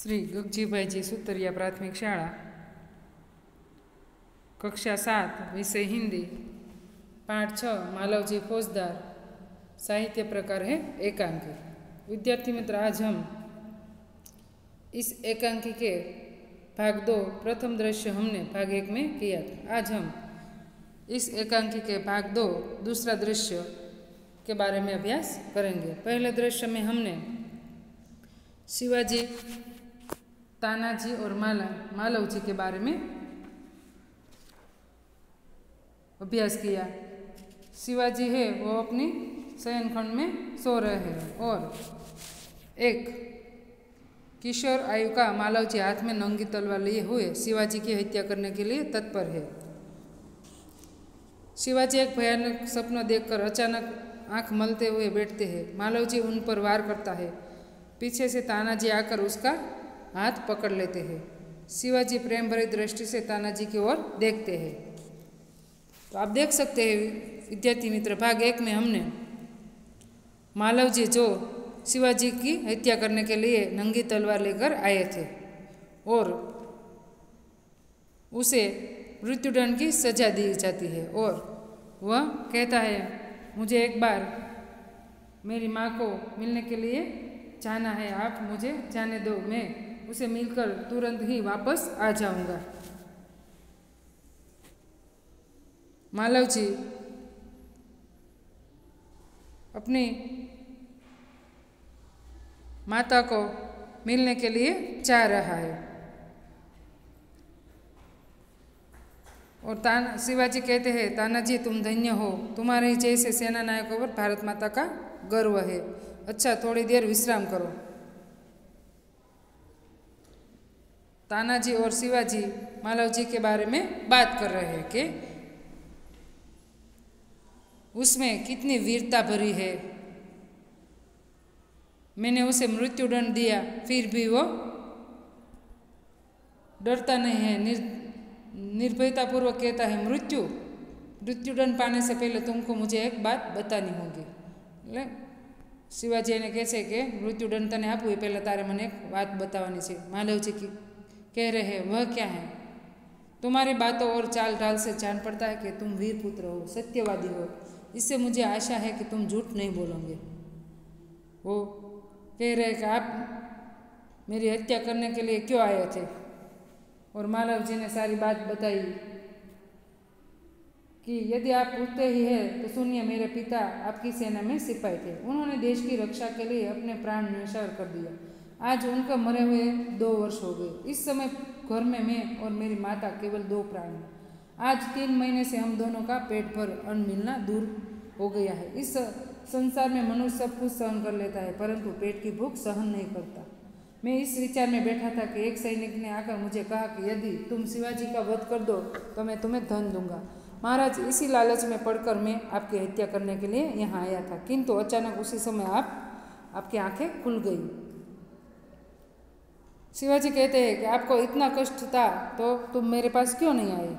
श्री गगजीभाईजी सुतरिया प्राथमिक शाळा, कक्षा 7, विषय हिंदी, पाठ 6, मालवजी फौजदार। साहित्य प्रकार है एकांकी। विद्यार्थी मित्र, आज हम इस एकांकी के भाग 2 प्रथम दृश्य हमने भाग 1 में किया था। आज हम इस एकांकी के भाग 2 दूसरा दृश्य के बारे में अभ्यास करेंगे। पहले दृश्य में हमने शिवाजी, तानाजी और मालवजी के बारे में अभ्यास किया। शिवाजी है वो अपनी शयनखंड में सो रहे हैं और एक किशोर आयु का मालवजी हाथ में नंगी तलवार लिए हुए शिवाजी की हत्या करने के लिए तत्पर है। शिवाजी एक भयानक सपना देखकर अचानक आंख मलते हुए बैठते हैं। मालवजी उन पर वार करता है। पीछे से तानाजी आकर उसका हाथ पकड़ लेते हैं। शिवाजी प्रेम भरी दृष्टि से तानाजी की ओर देखते हैं। तो आप देख सकते हैं विद्यार्थी मित्र, भाग 1 में हमने मालवजी जो शिवाजी की हत्या करने के लिए नंगी तलवार लेकर आए थे और उसे मृत्युदंड की सजा दी जाती है और वह कहता है, मुझे एक बार मेरी माँ को मिलने के लिए जाना है, आप मुझे जाने दो, मैं उसे मिलकर तुरंत ही वापस आ जाऊंगा। मालवजी अपनी माता को मिलने के लिए जा रहा है और शिवाजी कहते हैं, तानाजी तुम धन्य हो, तुम्हारे जैसे सेना नायकों पर भारत माता का गर्व है। अच्छा, थोड़ी देर विश्राम करो। तानाजी और शिवाजी मालवजी के बारे में बात कर रहे हैं कि उसमें कितनी वीरता भरी है। मैंने उसे मृत्युदंड दिया, फिर भी वो डरता नहीं है, निर्भयतापूर्वक कहता है, मृत्युदंड पाने से पहले तुमको मुझे एक बात बतानी होगी। शिवाजी ने कैसे कि मृत्युदंड तने आपू, पहले तारे मने एक बात बतावानी छे। मालवजी की कह रहे हैं, वह क्या है? तुम्हारी बातों और चाल ढाल से जान पड़ता है कि तुम वीर पुत्र हो, सत्यवादी हो। इससे मुझे आशा है कि तुम झूठ नहीं बोलोगे। वो कह रहे कि आप मेरी हत्या करने के लिए क्यों आए थे? और मालवजी ने सारी बात बताई कि यदि आप पूछते ही है तो सुनिए, मेरे पिता आपकी सेना में सिपाही थे। उन्होंने देश की रक्षा के लिए अपने प्राण न्यौछावर कर दिया। आज उनका मरे हुए 2 वर्ष हो गए। इस समय घर में मैं और मेरी माता केवल 2 प्राण हैं। आज 3 महीने से हम दोनों का पेट भर अन्न मिलना दूर हो गया है। इस संसार में मनुष्य सब कुछ सहन कर लेता है, परंतु पेट की भूख सहन नहीं करता। मैं इस विचार में बैठा था कि एक सैनिक ने आकर मुझे कहा कि यदि तुम शिवाजी का वध कर दो तो मैं तुम्हें धन दूंगा। महाराज, इसी लालच में पड़कर मैं आपकी हत्या करने के लिए यहाँ आया था, किंतु अचानक उसी समय आपकी आंखें खुल गई। शिवाजी कहते हैं कि आपको इतना कष्ट था तो तुम मेरे पास क्यों नहीं आए?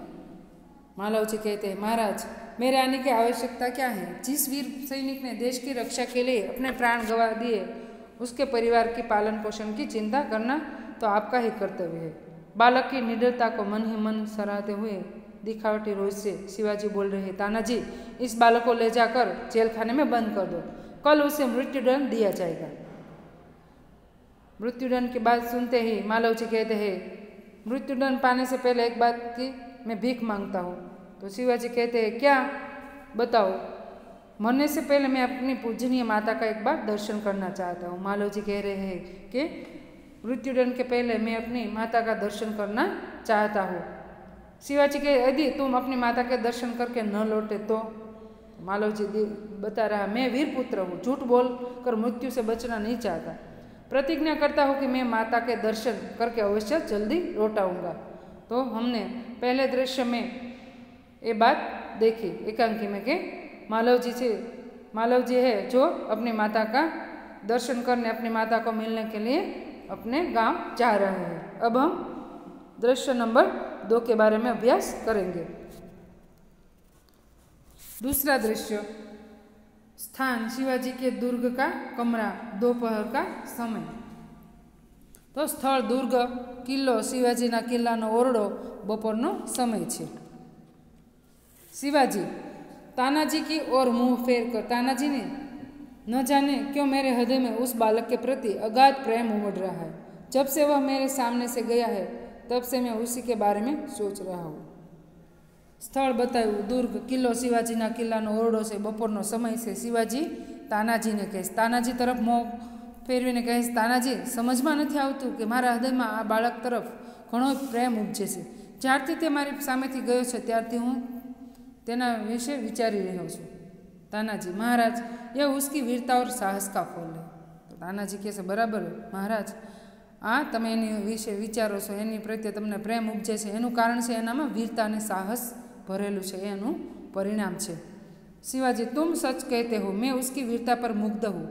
मालवजी कहते हैं, महाराज, मेरे आने की आवश्यकता क्या है? जिस वीर सैनिक ने देश की रक्षा के लिए अपने प्राण गंवा दिए, उसके परिवार की पालन पोषण की चिंता करना तो आपका ही कर्तव्य है। बालक की निडरता को मन ही मन सराहते हुए दिखावटी रोज से शिवाजी बोल रहे हैं, तानाजी, इस बालक को ले जाकर जेल खाने में बंद कर दो, कल उसे मृत्युदंड दिया जाएगा। मृत्युदंड की बात सुनते ही मालवजी कहते हैं, मृत्युदंड पाने से पहले एक बात की मैं भीख मांगता हूँ। तो शिवाजी कहते हैं, क्या? बताओ। मरने से पहले मैं अपनी पूजनीय माता का एक बार दर्शन करना चाहता हूँ। मालवजी कह रहे हैं कि मृत्युदंड के पहले मैं अपनी माता का दर्शन करना चाहता हूँ। शिवाजी के यदि तुम अपनी माता के दर्शन करके न लौटे तो? मालवजी बता रहा, मैं वीर पुत्र हूँ, झूठ बोल कर मृत्यु से बचना नहीं चाहता। प्रतिज्ञा करता हूँ कि मैं माता के दर्शन करके अवश्य जल्दी लौट आऊँगा। तो हमने पहले दृश्य में ये बात देखी एकांकी में कि मालवजी है जो अपनी माता का दर्शन करने, अपनी माता को मिलने के लिए अपने गांव जा रहे हैं। अब हम दृश्य नंबर 2 के बारे में अभ्यास करेंगे। दूसरा दृश्य, स्थान शिवाजी के दुर्ग का कमरा, दोपहर का समय। तो स्थल दुर्ग, किल्लो, शिवाजीना किल्लानो ओरडो, बपोरनो समय छे। शिवाजी तानाजी की ओर मुंह फेर कर, तानाजी ने न जाने क्यों मेरे हृदय में उस बालक के प्रति अगाध प्रेम उमड़ रहा है। जब से वह मेरे सामने से गया है तब से मैं उसी के बारे में सोच रहा हूँ। स्थल बताव्યું, दुर्ग, किल्लो, शिवाजीना किल्लानो ओरडो छे, बपोरनो समय छे। शिवाजी तानाजीने कहे, तानाजी तरफ मों फेरवीने कहे, तानाजी समझमां नथी आवतुं के मारा हृदयमां आ बाळक तरफ घणो प्रेम उपजे छे। ज्यारथी ते मारी सामेथी गयो छे त्यारथी हूँ तेना विषे विचारी रह्यो छुं। तानाजी, महाराज यह उसकी वीरता और साहस का फल है। तो तानाजी कहे छे, बराबर महाराज, आ तमे एनी विषे विचारो छो, एनी प्रत्ये तमने प्रेम उपजे छे, एनुं कारण छे एनामां वीरता अने साहस भरेलुं छे, एनुं परिणाम छे। शिवाजी, तुम सच कहते हो, मैं उसकी वीरता पर मुग्ध हूँ।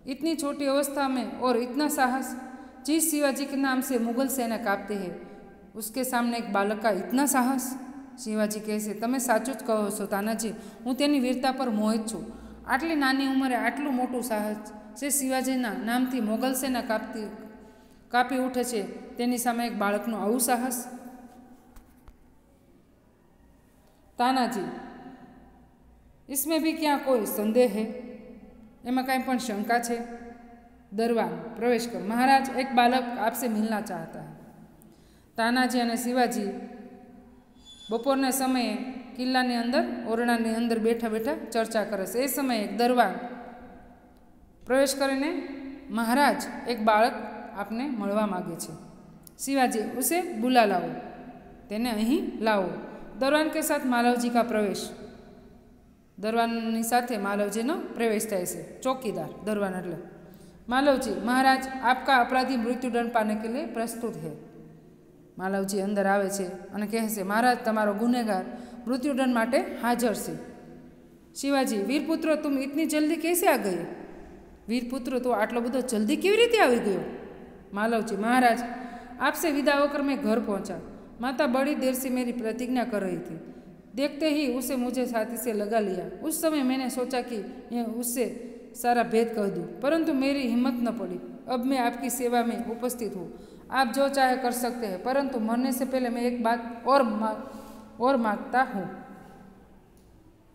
इतनी छोटी अवस्था में और इतना साहस, जिस शिवाजी के नाम से मुगल सेना कांपती है उसके सामने एक बालक का इतना साहस। शिवाजी कहे छे, तमे साचुं ज कहो छो तानाजी, हूँ तेनी वीरता पर मोहित छुं। आटली नानी उंमरे आटलुं मोटुं साहस जे शिवाजीना नामथी मोगल सेना कापी उठे छे, तेनी सामे एक बाळकनुं आवुं साहस। तानाजी, इसमें भी क्या कोई संदेह है? एमां कांई पण शंका छे? दरबान, प्रवेश कर। महाराज, एक बालक आपसे मिलना चाहता है। तानाजी अने शिवाजी बपोरना समये किल्लानी अंदर, ओरडानी अंदर बैठा बैठा चर्चा करे छे। ए समय एक दरबान प्रवेश करीने, महाराज, एक बाळक आपने मळवा मांगे छे। शिवाजी, उसे बुला लाओ, तेने अहीं लाओ। दरबान के साथ मालवजी का प्रवेश। दरबानी साथे मालवजीनो प्रवेश थाय छे। चौकीदार, दरबान एटले। मालवजी, महाराज, आपका अपराधी मृत्युदंड पाने के लिए प्रस्तुत है। मालवजी अंदर आवे छे अने कहे छे, महाराज, तमारो गुनेगार मृत्युदंड माटे हाजर छे। शिवाजी, वीरपुत्र, तुम इतनी जल्दी कैसे आ गए? वीरपुत्र, तो आटलो बधो जल्दी केवी रीते आवी गयो? मालवजी, महाराज, आपसे विदा होकर मैं घर पहुंचा। माता बड़ी देर से मेरी प्रतिज्ञा कर रही थी। देखते ही उसे मुझे छाती से लगा लिया। उस समय मैंने सोचा कि यह उससे सारा भेद कह दूँ, परंतु मेरी हिम्मत न पड़ी। अब मैं आपकी सेवा में उपस्थित हूँ, आप जो चाहे कर सकते हैं, परंतु मरने से पहले मैं एक बात और मांगता हूँ।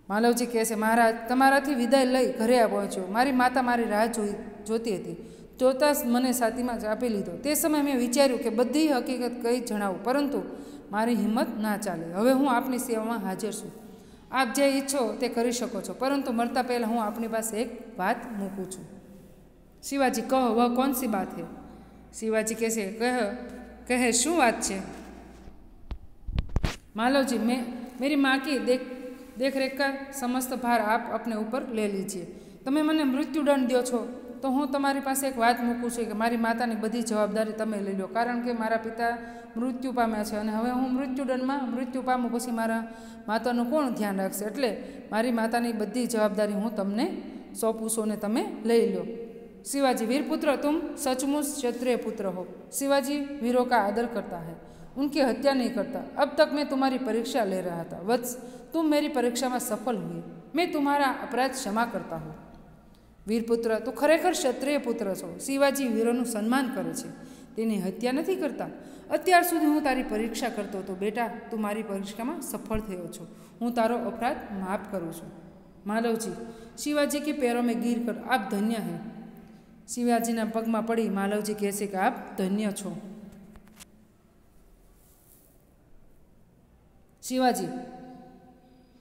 मालवजी कहे छे, महाराज, तमाराथी विदाय लई घरे पहोंच्यो। मारी माता मारी राह जोती हती। जोता मने छातीमां चापी लीधो। ते समय मैं विचार्युं के बधी हकीकत कही जणावुं, परंतु मारी हिम्मत ना चाले। हवे हूँ आपनी सेवामां हाजर छुं। आप जे इच्छो ते करी शको छो, परंतु मरता पहला हूँ आपनी पासे एक बात मूकूं छुं। शिवाजी, कहो, वह कौन सी बात है? शिवाजी कहे शू बात छे? मालवजी, मेरी माँ की देख रेख का समस्त भार आप अपने ऊपर ले लीजिए। तमे मने मृत्युदंड दो छो तो हूँ तमारी पासे एक बात मूकूं छुं के मारी मातानी बधी जवाबदारी तमे लई लो, कारण के मारा पिता मृत्यु पाम्या छे अने हवे हूँ मृत्युदंडमां मृत्यु पामुं पछी मारा मातानुं कोण ध्यान राखशे? एटले मारी मातानी बधी जवाबदारी हूँ तमने सोंपूं छुं ने तमे लई लो। शिवाजी, वीरपुत्र, तुम सचमुच क्षत्रिय पुत्र हो। शिवाजी वीरों का आदर करता है, उनकी हत्या नहीं करता। अब तक मैं तुम्हारी परीक्षा ले रहा था। वत्स, तुम मेरी परीक्षा में सफल हुए। मैं तुम्हारा अपराध क्षमा करता हूँ। वीरपुत्र, तू खरेखर क्षत्रिय पुत्र छो। शिवाजी वीरोનું સન્માન કરે છે, તેની હત્યા નથી કરતા। અત્યાર સુધી હું તારી પરીક્ષા કરતો હતો। બેટા, તું મારી પરીક્ષામાં સફળ થયો છો। હું તારો અપરાધ માફ કરું છું। માલવજી, शिवाजी के पैरों में गिर कर आप धन्य हैं। शिवाजीना पगमां पड़ी मालवजी कहे छे कि आप धन्य छो। शिवाजी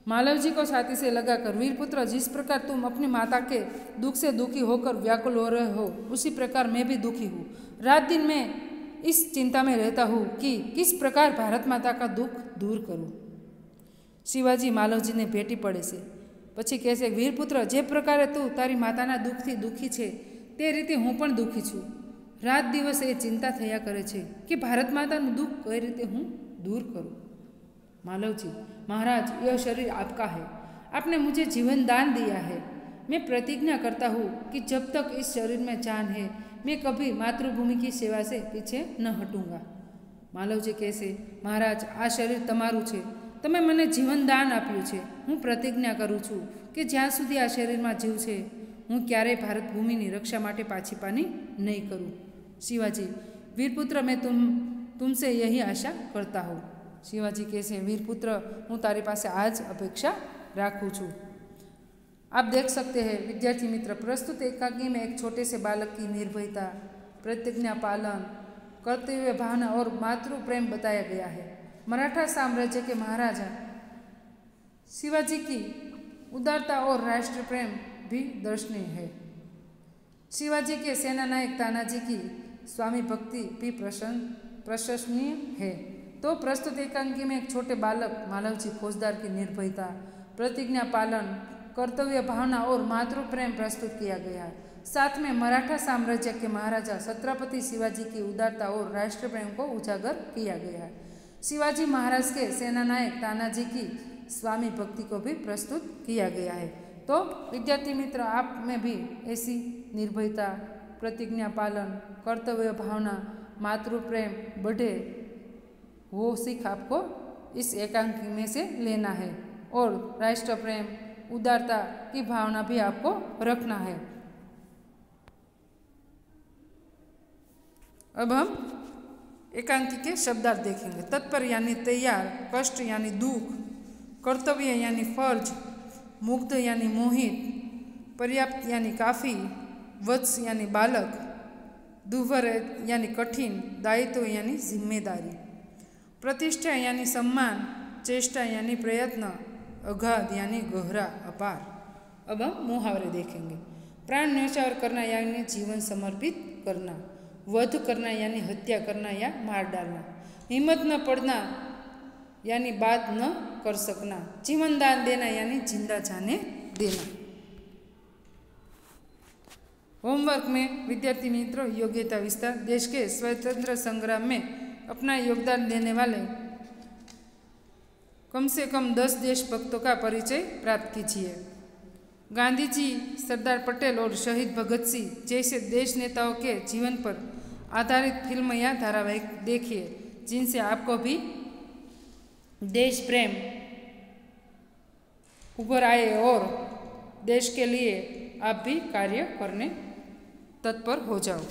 मालवजी को छाती से लगाकर, वीरपुत्र, जिस प्रकार तुम अपनी माता के दुख से दुखी होकर व्याकुल हो रहे हो, उसी प्रकार मैं भी दुखी हूँ। रात दिन मैं इस चिंता में रहता हूँ कि किस प्रकार भारत माता का दुख दूर करूँ। शिवाजी मालवजी ने भेटी पड़े से पछी कहे छे, वीरपुत्र, जे प्रकारे तू तारी माताना दुखथी दुखी छे ते रीते हूँ पण दुखी छूँ। रात दिवस ए चिंता थया करे छे कि भारत मातानुं दुख कई रीते हूँ दूर करूँ। मालवजी, महाराज, यह शरीर आपका है। आपने मुझे जीवन दान दिया है। मैं प्रतिज्ञा करता हूँ कि जब तक इस शरीर में जान है, मैं कभी मातृभूमि की सेवा से पीछे न हटूंगा। मालवजी कहे, महाराज, आ शरीर तमारू छे। तमे मने जीवन दान आप्युं छे। हूँ प्रतिज्ञा करूँ छूं कि ज्यां सुधी आ शरीर में जीव छे, हूँ क्यारेय भारत भूमिनी रक्षा माटे पाछी पानी नहीं करूँ। शिवाजी, વીરપુત્ર मैं तुमसे यही आशा करता हूँ। शिवाजी कहते वीरपुत्र हूँ तारी पासे आज अपेक्षा राखूँ छूँ। आप देख सकते हैं विद्यार्थी मित्र, प्रस्तुत एकांकी में एक छोटे से बालक की निर्भयता, प्रतिज्ञा पालन, कर्तव्य भावना और मातृ प्रेम बताया गया है। मराठा साम्राज्य के महाराजा शिवाजी की उदारता और राष्ट्र प्रेम भी दर्शनीय है। शिवाजी के सेना नायक तानाजी की स्वामी भक्ति भी प्रशंसनीय है। तो प्रस्तुत एकांकी में एक छोटे बालक मालवजी फौजदार की निर्भयता, प्रतिज्ञा पालन, कर्तव्य भावना और मातृ प्रेम प्रस्तुत किया गया है। साथ में मराठा साम्राज्य के महाराजा छत्रपति शिवाजी की उदारता और राष्ट्र प्रेम को उजागर किया गया है। शिवाजी महाराज के सेनानायक तानाजी की स्वामी भक्ति को भी प्रस्तुत किया गया है। तो विद्यार्थी मित्र, आप में भी ऐसी निर्भयता, प्रतिज्ञा पालन, कर्तव्य भावना, मातृ प्रेम बढ़े, वो सीख आपको इस एकांकी में से लेना है और राष्ट्र प्रेम, उदारता की भावना भी आपको रखना है। अब हम एकांकी के शब्दार्थ देखेंगे। तत्पर यानी तैयार, कष्ट यानी दुख, कर्तव्य यानी फर्ज, मुग्ध यानी मोहित, पर्याप्त यानी काफ़ी, वत्स यानी बालक, दुर्भर यानी कठिन, दायित्व यानी जिम्मेदारी, प्रतिष्ठा यानी सम्मान, चेष्टा यानी प्रयत्न, अगाध यानी गहरा अपार। अब हम मुहावरे देखेंगे। प्राण न्यौछावर करना यानी जीवन समर्पित करना, वध करना यानी हत्या करना या मार डालना, हिम्मत न पड़ना यानी बात न कर सकना, जीवन दान देना यानी जिंदा जाने देना। होमवर्क में विद्यार्थी मित्रों, योग्यता विस्तार, देश के स्वतंत्र संग्राम में अपना योगदान देने वाले कम से कम 10 देशभक्तों का परिचय प्राप्त कीजिए। गांधी जी, सरदार पटेल और शहीद भगत सिंह जैसे देश नेताओं के जीवन पर आधारित फिल्म या धारावाहिक देखिए, जिनसे आपको भी देश प्रेम उभर आए और देश के लिए आप भी कार्य करने तत्पर हो जाओ।